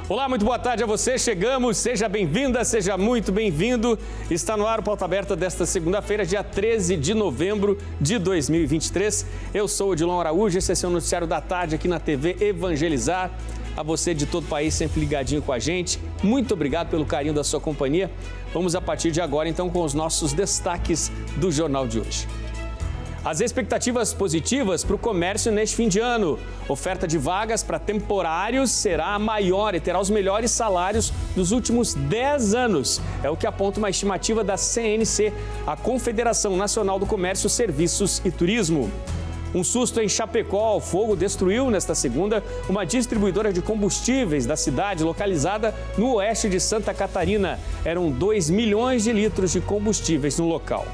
Olá, muito boa tarde a você. Chegamos, seja bem-vinda, seja muito bem-vindo. Está no ar o Pauta Aberta desta segunda-feira, dia 13 de novembro de 2023. Eu sou o Odilon Araújo, esse é seu noticiário da tarde aqui na TV Evangelizar. A você de todo o país sempre ligadinho com a gente. Muito obrigado pelo carinho da sua companhia. Vamos a partir de agora então com os nossos destaques do jornal de hoje. As expectativas positivas para o comércio neste fim de ano. Oferta de vagas para temporários será a maior e terá os melhores salários dos últimos 10 anos. É o que aponta uma estimativa da CNC, a Confederação Nacional do Comércio, Serviços e Turismo. Um susto em Chapecó, o fogo destruiu nesta segunda uma distribuidora de combustíveis da cidade localizada no oeste de Santa Catarina. Eram 2 milhões de litros de combustíveis no local.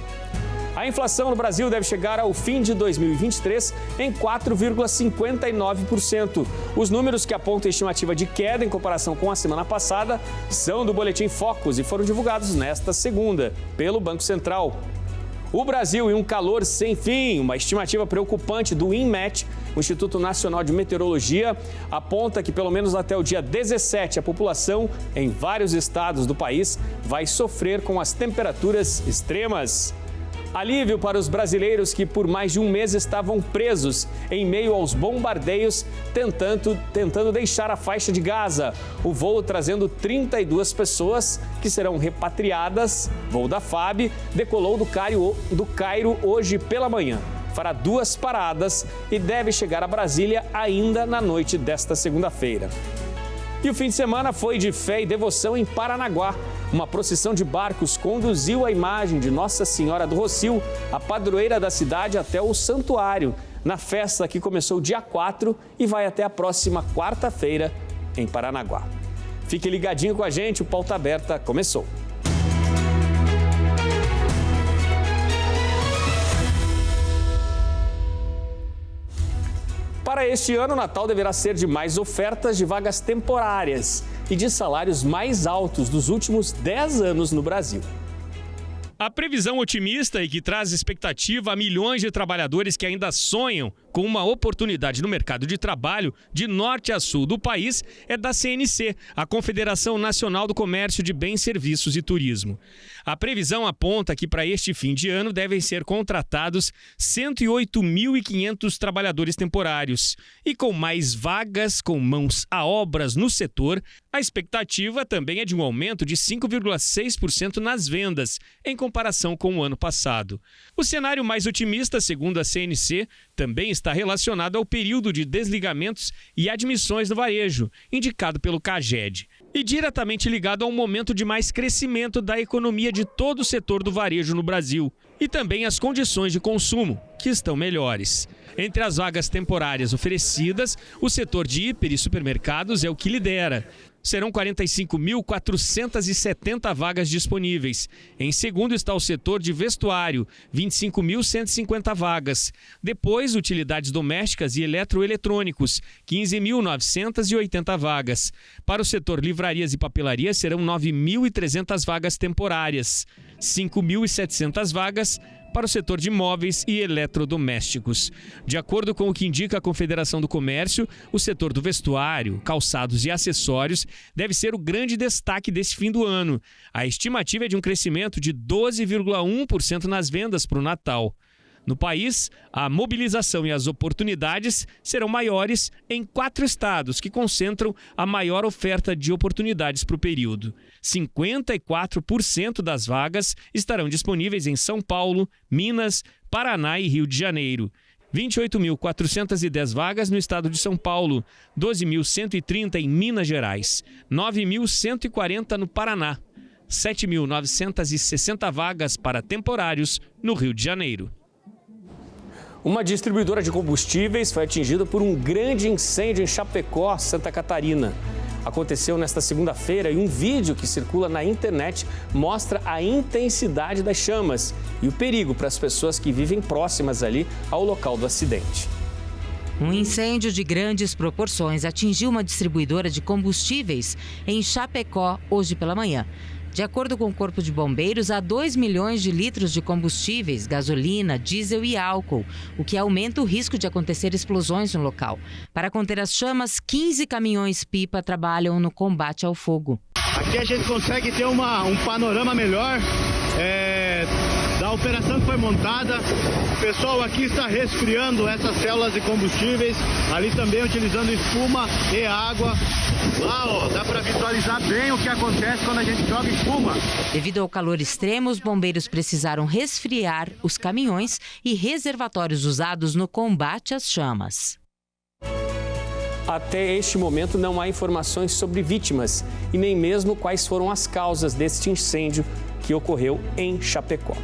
A inflação no Brasil deve chegar ao fim de 2023 em 4,59%. Os números que apontam a estimativa de queda em comparação com a semana passada são do Boletim Focus e foram divulgados nesta segunda pelo Banco Central. O Brasil em um calor sem fim, uma estimativa preocupante do INMET, o Instituto Nacional de Meteorologia, aponta que pelo menos até o dia 17 a população em vários estados do país vai sofrer com as temperaturas extremas. Alívio para os brasileiros que por mais de um mês estavam presos em meio aos bombardeios, tentando deixar a faixa de Gaza. O voo trazendo 32 pessoas que serão repatriadas, voo da FAB, decolou do Cairo hoje pela manhã. Fará 2 paradas e deve chegar a Brasília ainda na noite desta segunda-feira. E o fim de semana foi de fé e devoção em Paranaguá. Uma procissão de barcos conduziu a imagem de Nossa Senhora do Rossio, a padroeira da cidade, até o santuário, na festa que começou dia 4 e vai até a próxima quarta-feira em Paranaguá. Fique ligadinho com a gente, o Pauta Aberta começou. Para este ano, o Natal deverá ser de mais ofertas de vagas temporárias e de salários mais altos dos últimos 10 anos no Brasil. A previsão otimista e que traz expectativa a milhões de trabalhadores que ainda sonham com uma oportunidade no mercado de trabalho de norte a sul do país é da CNC, a Confederação Nacional do Comércio de Bens, Serviços e Turismo. A previsão aponta que para este fim de ano devem ser contratados 108.500 trabalhadores temporários. E com mais vagas com mãos a obras no setor, a expectativa também é de um aumento de 5,6% nas vendas, em comparação com o ano passado. O cenário mais otimista, segundo a CNC, também está relacionado ao período de desligamentos e admissões do varejo, indicado pelo CAGED, e diretamente ligado a um momento de mais crescimento da economia de todo o setor do varejo no Brasil, e também as condições de consumo, que estão melhores. Entre as vagas temporárias oferecidas, o setor de hiper e supermercados é o que lidera. Serão 45.470 vagas disponíveis. Em segundo está o setor de vestuário, 25.150 vagas. Depois, utilidades domésticas e eletroeletrônicos, 15.980 vagas. Para o setor livrarias e papelarias serão 9.300 vagas temporárias. 5.700 vagas para o setor de móveis e eletrodomésticos. De acordo com o que indica a Confederação do Comércio, o setor do vestuário, calçados e acessórios deve ser o grande destaque desse fim do ano. A estimativa é de um crescimento de 12,1% nas vendas para o Natal. No país, a mobilização e as oportunidades serão maiores em 4 estados que concentram a maior oferta de oportunidades para o período. 54% das vagas estarão disponíveis em São Paulo, Minas, Paraná e Rio de Janeiro. 28.410 vagas no estado de São Paulo, 12.130 em Minas Gerais, 9.140 no Paraná, 7.960 vagas para temporários no Rio de Janeiro. Uma distribuidora de combustíveis foi atingida por um grande incêndio em Chapecó, Santa Catarina. Aconteceu nesta segunda-feira e um vídeo que circula na internet mostra a intensidade das chamas e o perigo para as pessoas que vivem próximas ali ao local do acidente. Um incêndio de grandes proporções atingiu uma distribuidora de combustíveis em Chapecó hoje pela manhã. De acordo com o Corpo de Bombeiros, há 2 milhões de litros de combustíveis, gasolina, diesel e álcool, o que aumenta o risco de acontecer explosões no local. Para conter as chamas, 15 caminhões-pipa trabalham no combate ao fogo. Aqui a gente consegue ter um panorama melhor da operação que foi montada. O pessoal aqui está resfriando essas células de combustíveis, ali também utilizando espuma e água. Lá, ó, dá para visualizar bem o que acontece quando a gente joga espuma. Devido ao calor extremo, os bombeiros precisaram resfriar os caminhões e reservatórios usados no combate às chamas. Até este momento não há informações sobre vítimas e nem mesmo quais foram as causas deste incêndio que ocorreu em Chapecó.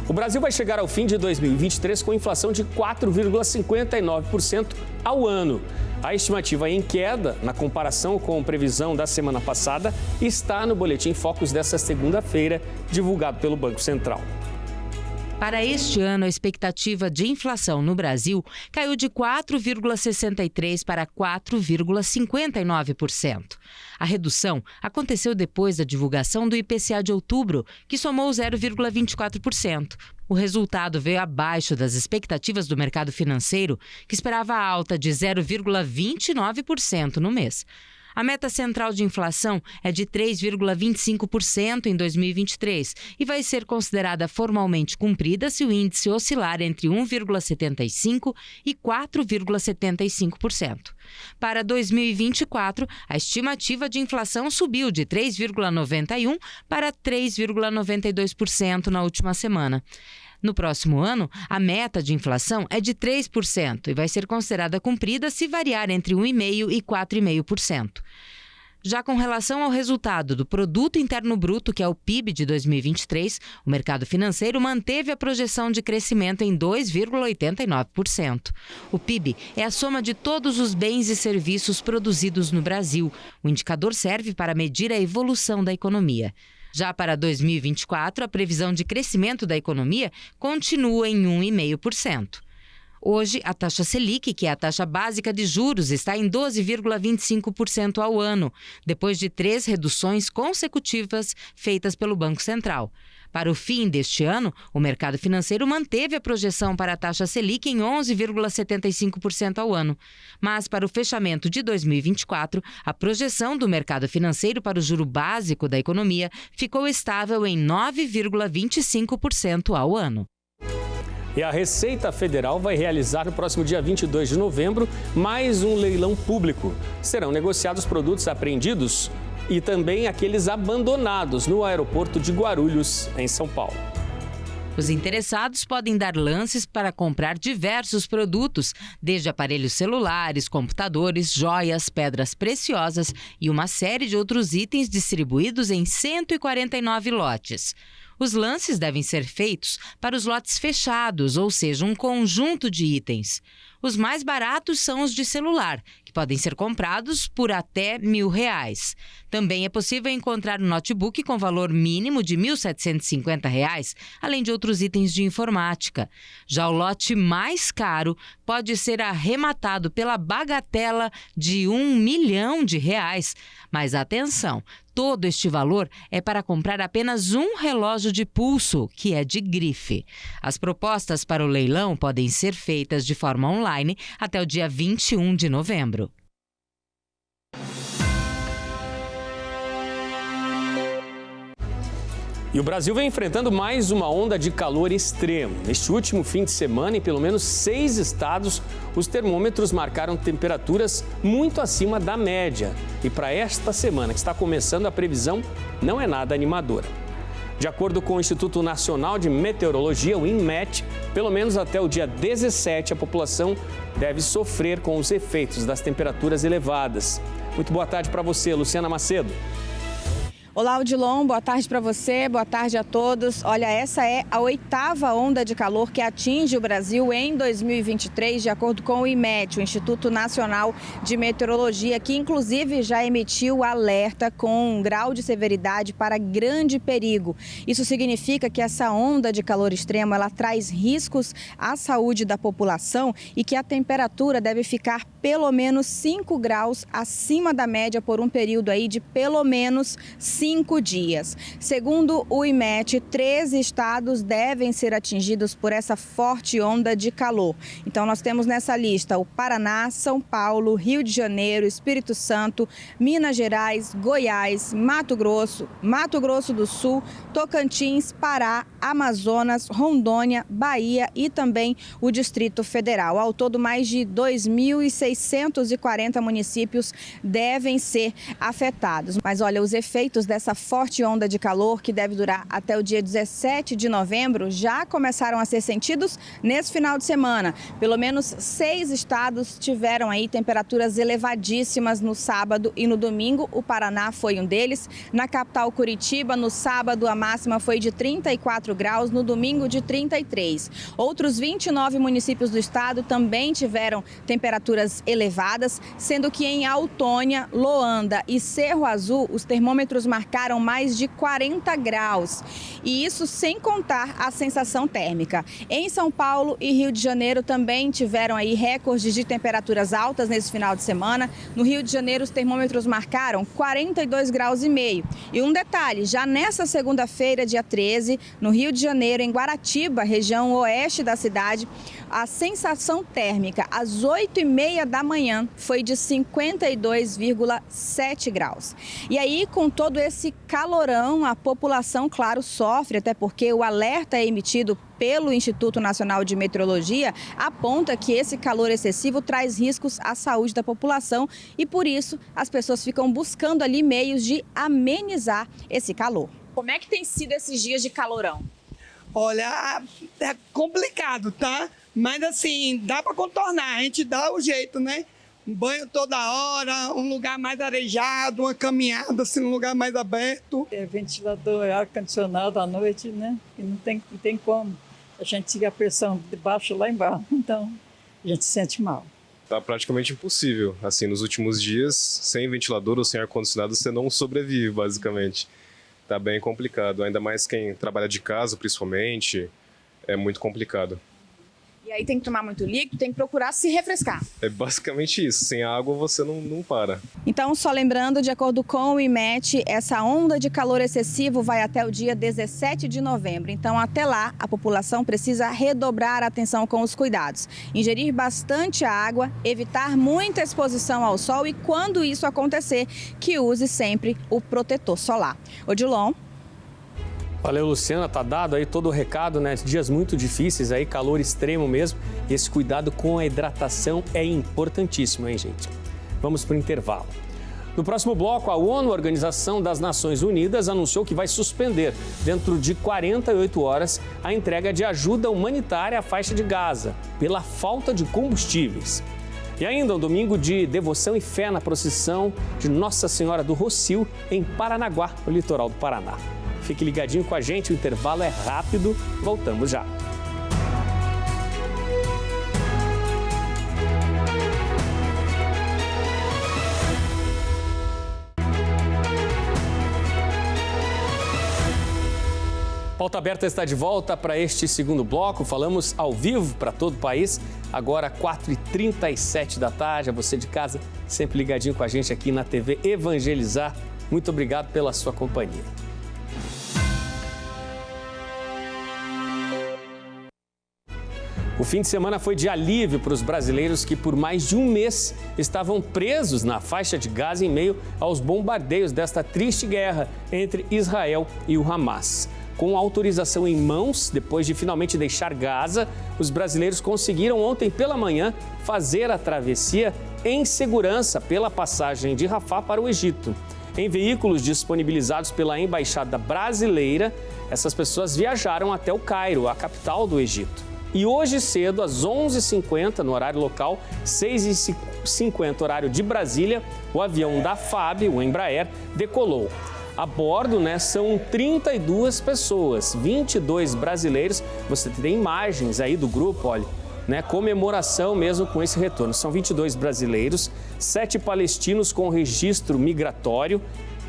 O Brasil vai chegar ao fim de 2023 com inflação de 4,59% ao ano. A estimativa em queda, na comparação com a previsão da semana passada, está no Boletim Focus desta segunda-feira, divulgado pelo Banco Central. Para este ano, a expectativa de inflação no Brasil caiu de 4,63% para 4,59%. A redução aconteceu depois da divulgação do IPCA de outubro, que somou 0,24%. O resultado veio abaixo das expectativas do mercado financeiro, que esperava a alta de 0,29% no mês. A meta central de inflação é de 3,25% em 2023 e vai ser considerada formalmente cumprida se o índice oscilar entre 1,75% e 4,75%. Para 2024, a estimativa de inflação subiu de 3,91% para 3,92% na última semana. No próximo ano, a meta de inflação é de 3% e vai ser considerada cumprida se variar entre 1,5% e 4,5%. Já com relação ao resultado do Produto Interno Bruto, que é o PIB de 2023, o mercado financeiro manteve a projeção de crescimento em 2,89%. O PIB é a soma de todos os bens e serviços produzidos no Brasil. O indicador serve para medir a evolução da economia. Já para 2024, a previsão de crescimento da economia continua em 1,5%. Hoje, a taxa Selic, que é a taxa básica de juros, está em 12,25% ao ano, depois de 3 reduções consecutivas feitas pelo Banco Central. Para o fim deste ano, o mercado financeiro manteve a projeção para a taxa Selic em 11,75% ao ano. Mas, para o fechamento de 2024, a projeção do mercado financeiro para o juro básico da economia ficou estável em 9,25% ao ano. E a Receita Federal vai realizar no próximo dia 22 de novembro mais um leilão público. Serão negociados produtos apreendidos e também aqueles abandonados no aeroporto de Guarulhos, em São Paulo. Os interessados podem dar lances para comprar diversos produtos, desde aparelhos celulares, computadores, joias, pedras preciosas e uma série de outros itens distribuídos em 149 lotes. Os lances devem ser feitos para os lotes fechados, ou seja, um conjunto de itens. Os mais baratos são os de celular, que podem ser comprados por até R$1.000. Também é possível encontrar um notebook com valor mínimo de R$ 1.750, além de outros itens de informática. Já o lote mais caro pode ser arrematado pela bagatela de R$1 milhão. Mas atenção! Todo este valor é para comprar apenas um relógio de pulso, que é de grife. As propostas para o leilão podem ser feitas de forma online até o dia 21 de novembro. E o Brasil vem enfrentando mais uma onda de calor extremo. Neste último fim de semana, em pelo menos 6 estados, os termômetros marcaram temperaturas muito acima da média. E para esta semana que está começando, a previsão não é nada animadora. De acordo com o Instituto Nacional de Meteorologia, o INMET, pelo menos até o dia 17, a população deve sofrer com os efeitos das temperaturas elevadas. Muito boa tarde para você, Luciana Macedo. Olá, Odilon, boa tarde para você, boa tarde a todos. Olha, essa é a 8ª onda de calor que atinge o Brasil em 2023, de acordo com o IMET, o Instituto Nacional de Meteorologia, que inclusive já emitiu alerta com um grau de severidade para grande perigo. Isso significa que essa onda de calor extremo, ela traz riscos à saúde da população e que a temperatura deve ficar pelo menos 5 graus acima da média por um período aí de pelo menos 5 dias. Segundo o IMET, 13 estados devem ser atingidos por essa forte onda de calor. Então nós temos nessa lista o Paraná, São Paulo, Rio de Janeiro, Espírito Santo, Minas Gerais, Goiás, Mato Grosso do Sul, Tocantins, Pará, Amazonas, Rondônia, Bahia e também o Distrito Federal. Ao todo, mais de 2.640 municípios devem ser afetados. Mas olha, os efeitos dessa forte onda de calor, que deve durar até o dia 17 de novembro, já começaram a ser sentidos nesse final de semana. Pelo menos 6 estados tiveram aí temperaturas elevadíssimas no sábado e no domingo. O Paraná foi um deles. Na capital Curitiba, no sábado, a máxima foi de 34 graus, no domingo de 33. Outros 29 municípios do estado também tiveram temperaturas elevadas, sendo que em Autônia, Loanda e Cerro Azul, os termômetros marcaram mais de 40 graus. E isso sem contar a sensação térmica. Em São Paulo e Rio de Janeiro também tiveram aí recordes de temperaturas altas nesse final de semana. No Rio de Janeiro, os termômetros marcaram 42 graus e meio. E um detalhe, já nessa segunda-feira, dia 13, no Rio de Janeiro, em Guaratiba, região oeste da cidade, a sensação térmica às 8h30 da manhã foi de 52,7 graus. E aí, com todo esse calorão, a população, claro, sofre, até porque o alerta é emitido pelo Instituto Nacional de Meteorologia aponta que esse calor excessivo traz riscos à saúde da população e, por isso, as pessoas ficam buscando ali meios de amenizar esse calor. Como é que tem sido esses dias de calorão? Olha, é complicado, tá? Mas assim, dá para contornar, a gente dá o jeito, né? Um banho toda hora, um lugar mais arejado, uma caminhada assim, num lugar mais aberto. É ventilador, é ar-condicionado à noite, né? E não tem como. A gente siga a pressão de baixo lá embaixo, então a gente se sente mal. Tá praticamente impossível. Assim, nos últimos dias, sem ventilador ou sem ar-condicionado, você não sobrevive, basicamente. Tá bem complicado, ainda mais quem trabalha de casa, principalmente, é muito complicado. E aí tem que tomar muito líquido, tem que procurar se refrescar. É basicamente isso, sem água você não para. Então, só lembrando, de acordo com o IMET, essa onda de calor excessivo vai até o dia 17 de novembro. Então, até lá, a população precisa redobrar a atenção com os cuidados. Ingerir bastante água, evitar muita exposição ao sol e, quando isso acontecer, que use sempre o protetor solar. Odilon. Valeu, Luciana, tá dado aí todo o recado, né? Dias muito difíceis aí, calor extremo mesmo. E esse cuidado com a hidratação é importantíssimo, hein, gente? Vamos para o intervalo. No próximo bloco, a ONU, a Organização das Nações Unidas, anunciou que vai suspender, dentro de 48 horas, a entrega de ajuda humanitária à faixa de Gaza, pela falta de combustíveis. E ainda um domingo de devoção e fé na procissão de Nossa Senhora do Rossio, em Paranaguá, no litoral do Paraná. Fique ligadinho com a gente, o intervalo é rápido, voltamos já. Pauta Aberta está de volta para este segundo bloco. Falamos ao vivo para todo o país, agora 4h37 da tarde. A você de casa, sempre ligadinho com a gente aqui na TV Evangelizar. Muito obrigado pela sua companhia. O fim de semana foi de alívio para os brasileiros que por mais de um mês estavam presos na faixa de Gaza em meio aos bombardeios desta triste guerra entre Israel e o Hamas. Com autorização em mãos, depois de finalmente deixar Gaza, os brasileiros conseguiram ontem pela manhã fazer a travessia em segurança pela passagem de Rafah para o Egito. Em veículos disponibilizados pela Embaixada Brasileira, essas pessoas viajaram até o Cairo, a capital do Egito. E hoje cedo, às 11h50, no horário local, 6h50, horário de Brasília, o avião da FAB, o Embraer, decolou. A bordo, são 32 pessoas, 22 brasileiros. Você tem imagens aí do grupo, olha, comemoração mesmo com esse retorno. São 22 brasileiros, 7 palestinos com registro migratório,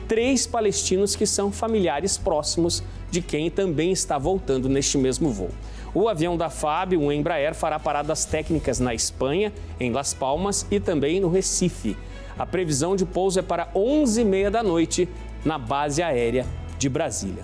3 palestinos que são familiares próximos de quem também está voltando neste mesmo voo. O avião da FAB, o Embraer, fará paradas técnicas na Espanha, em Las Palmas e também no Recife. A previsão de pouso é para 11h30 da noite na base aérea de Brasília.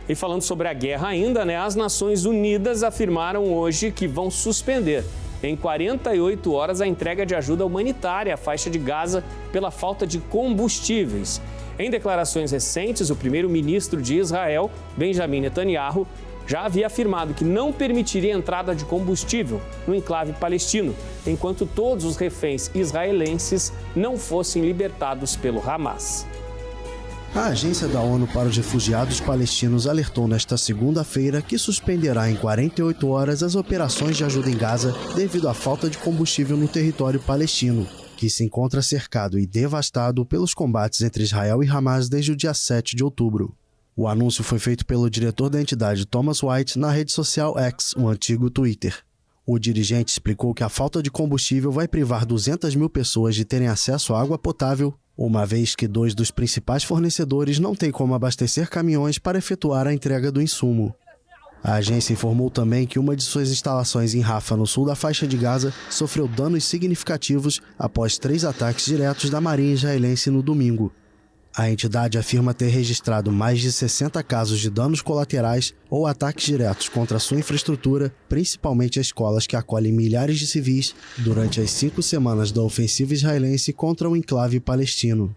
E falando sobre a guerra ainda, as Nações Unidas afirmaram hoje que vão suspender em 48 horas a entrega de ajuda humanitária à faixa de Gaza pela falta de combustíveis. Em declarações recentes, o primeiro-ministro de Israel, Benjamin Netanyahu, já havia afirmado que não permitiria a entrada de combustível no enclave palestino, enquanto todos os reféns israelenses não fossem libertados pelo Hamas. A Agência da ONU para os Refugiados Palestinos alertou nesta segunda-feira que suspenderá em 48 horas as operações de ajuda em Gaza devido à falta de combustível no território palestino, que se encontra cercado e devastado pelos combates entre Israel e Hamas desde o dia 7 de outubro. O anúncio foi feito pelo diretor da entidade Thomas White na rede social X, o antigo Twitter. O dirigente explicou que a falta de combustível vai privar 200 mil pessoas de terem acesso à água potável, uma vez que 2 dos principais fornecedores não têm como abastecer caminhões para efetuar a entrega do insumo. A agência informou também que uma de suas instalações em Rafah, no sul da faixa de Gaza, sofreu danos significativos após 3 ataques diretos da Marinha israelense no domingo. A entidade afirma ter registrado mais de 60 casos de danos colaterais ou ataques diretos contra sua infraestrutura, principalmente escolas que acolhem milhares de civis, durante as 5 semanas da ofensiva israelense contra o enclave palestino.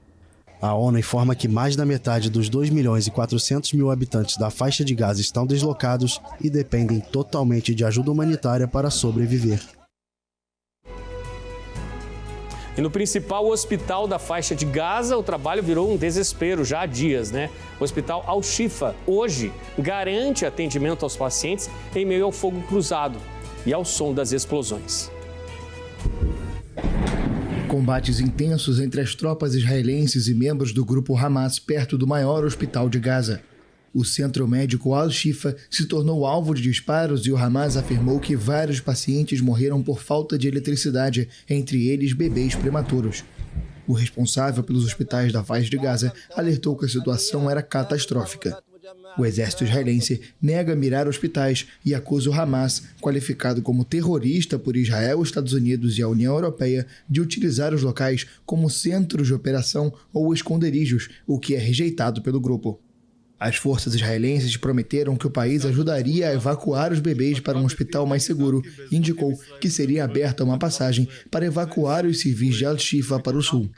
A ONU informa que mais da metade dos 2.400.000 habitantes da faixa de Gaza estão deslocados e dependem totalmente de ajuda humanitária para sobreviver. E no principal hospital da faixa de Gaza, o trabalho virou um desespero já há dias, O Hospital Al-Shifa, hoje, garante atendimento aos pacientes em meio ao fogo cruzado e ao som das explosões. Combates intensos entre as tropas israelenses e membros do grupo Hamas perto do maior hospital de Gaza. O centro médico Al-Shifa se tornou alvo de disparos e o Hamas afirmou que vários pacientes morreram por falta de eletricidade, entre eles bebês prematuros. O responsável pelos hospitais da faixa de Gaza alertou que a situação era catastrófica. O exército israelense nega mirar hospitais e acusa o Hamas, qualificado como terrorista por Israel, Estados Unidos e a União Europeia, de utilizar os locais como centros de operação ou esconderijos, o que é rejeitado pelo grupo. As forças israelenses prometeram que o país ajudaria a evacuar os bebês para um hospital mais seguro e indicou que seria aberta uma passagem para evacuar os civis de Al-Shifa para o sul.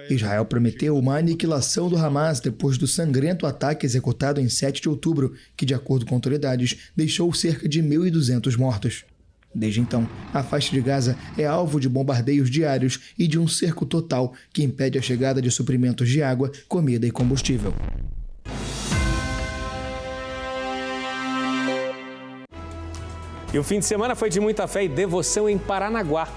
Israel prometeu uma aniquilação do Hamas depois do sangrento ataque executado em 7 de outubro, que, de acordo com autoridades, deixou cerca de 1.200 mortos. Desde então, a faixa de Gaza é alvo de bombardeios diários e de um cerco total que impede a chegada de suprimentos de água, comida e combustível. E o fim de semana foi de muita fé e devoção em Paranaguá.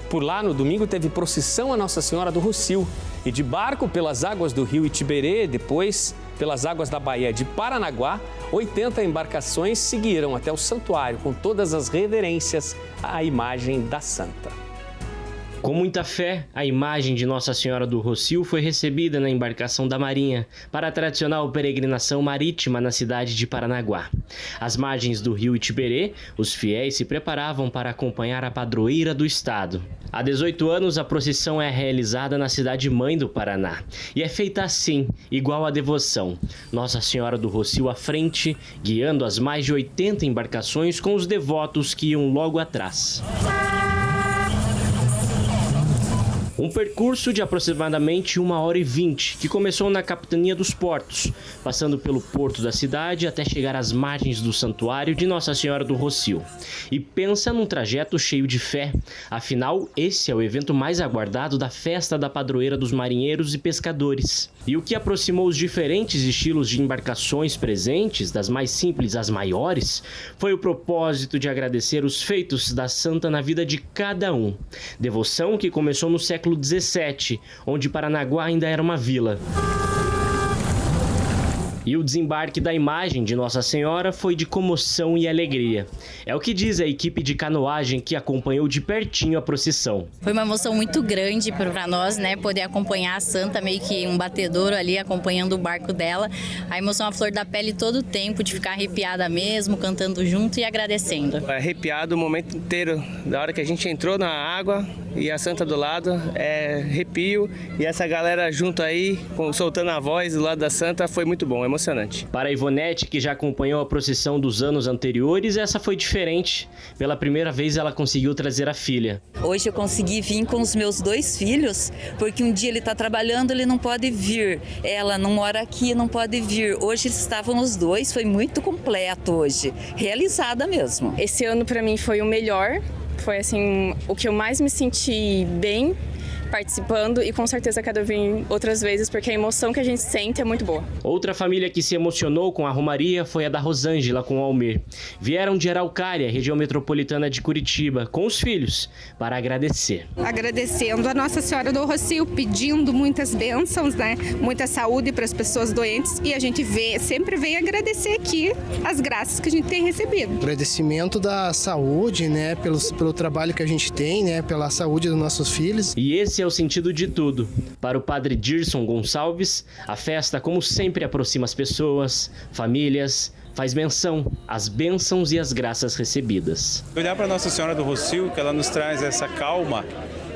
Por lá, no domingo, teve procissão a Nossa Senhora do Rossio. E de barco pelas águas do rio Itiberê, depois pelas águas da Baía de Paranaguá, 80 embarcações seguiram até o santuário com todas as reverências à imagem da santa. Com muita fé, a imagem de Nossa Senhora do Rossio foi recebida na embarcação da Marinha para a tradicional peregrinação marítima na cidade de Paranaguá. Às margens do rio Itiberê, os fiéis se preparavam para acompanhar a padroeira do estado. Há 18 anos, a procissão é realizada na cidade-mãe do Paraná. E é feita assim, igual à devoção. Nossa Senhora do Rossio à frente, guiando as mais de 80 embarcações com os devotos que iam logo atrás. Um percurso de aproximadamente 1h20, que começou na Capitania dos Portos, passando pelo porto da cidade até chegar às margens do santuário de Nossa Senhora do Rossio. E pensa num trajeto cheio de fé, afinal, esse é o evento mais aguardado da festa da padroeira dos marinheiros e pescadores. E o que aproximou os diferentes estilos de embarcações presentes, das mais simples às maiores, foi o propósito de agradecer os feitos da santa na vida de cada um. Devoção que começou no século XVII, onde Paranaguá ainda era uma vila. E o desembarque da imagem de Nossa Senhora foi de comoção e alegria. É o que diz a equipe de canoagem que acompanhou de pertinho a procissão. Foi uma emoção muito grande para nós, né? Poder acompanhar a santa, meio que um batedouro ali, acompanhando o barco dela. A emoção à flor da pele todo o tempo, de ficar arrepiada mesmo, cantando junto e agradecendo. Arrepiado o momento inteiro, da hora que a gente entrou na água e a santa do lado, arrepio. E essa galera junto aí, soltando a voz do lado da santa, foi muito bom, emocionante. Para a Ivonete, que já acompanhou a procissão dos anos anteriores, essa foi diferente. Pela primeira vez ela conseguiu trazer a filha. Hoje eu consegui vir com os meus 2 filhos, porque um dia ele está trabalhando, ele não pode vir. Ela não mora aqui, não pode vir. Hoje eles estavam os 2, foi muito completo hoje. Realizada mesmo. Esse ano para mim foi o melhor, foi assim, o que eu mais me senti bem participando e com certeza quero vir outras vezes porque a emoção que a gente sente é muito boa. Outra família que se emocionou com a romaria foi a da Rosângela com o Almir. Vieram de Araucária, região metropolitana de Curitiba, com os filhos, para agradecer. Agradecendo a Nossa Senhora do Rossio, pedindo muitas bênçãos, né? Muita saúde para as pessoas doentes e a gente sempre vem agradecer aqui as graças que a gente tem recebido. Agradecimento da saúde, né? Pelo trabalho que a gente tem, né? Pela saúde dos nossos filhos. E esse é o sentido de tudo. Para o padre Dirson Gonçalves, a festa, como sempre, aproxima as pessoas, famílias, faz menção às bênçãos e às graças recebidas. Olhar para Nossa Senhora do Rossio, que ela nos traz essa calma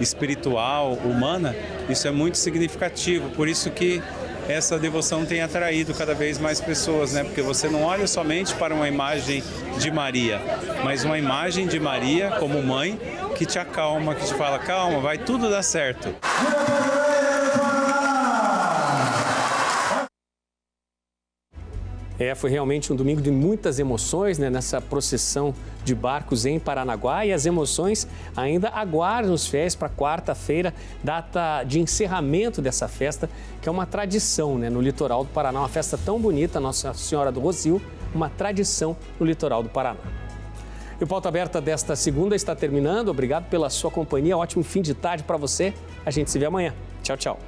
espiritual, humana, isso é muito significativo. Por isso que essa devoção tem atraído cada vez mais pessoas, né? Porque você não olha somente para uma imagem de Maria, mas uma imagem de Maria como mãe que te acalma, que te fala, calma, vai tudo dar certo. Foi realmente um domingo de muitas emoções, né, nessa procissão de barcos em Paranaguá, e as emoções ainda aguardam os fiéis para quarta-feira, data de encerramento dessa festa, que é uma tradição, né, no litoral do Paraná, uma festa tão bonita, Nossa Senhora do Rossio, uma tradição no litoral do Paraná. E o Pauta Aberta desta segunda está terminando, obrigado pela sua companhia, ótimo fim de tarde para você, a gente se vê amanhã. Tchau, tchau.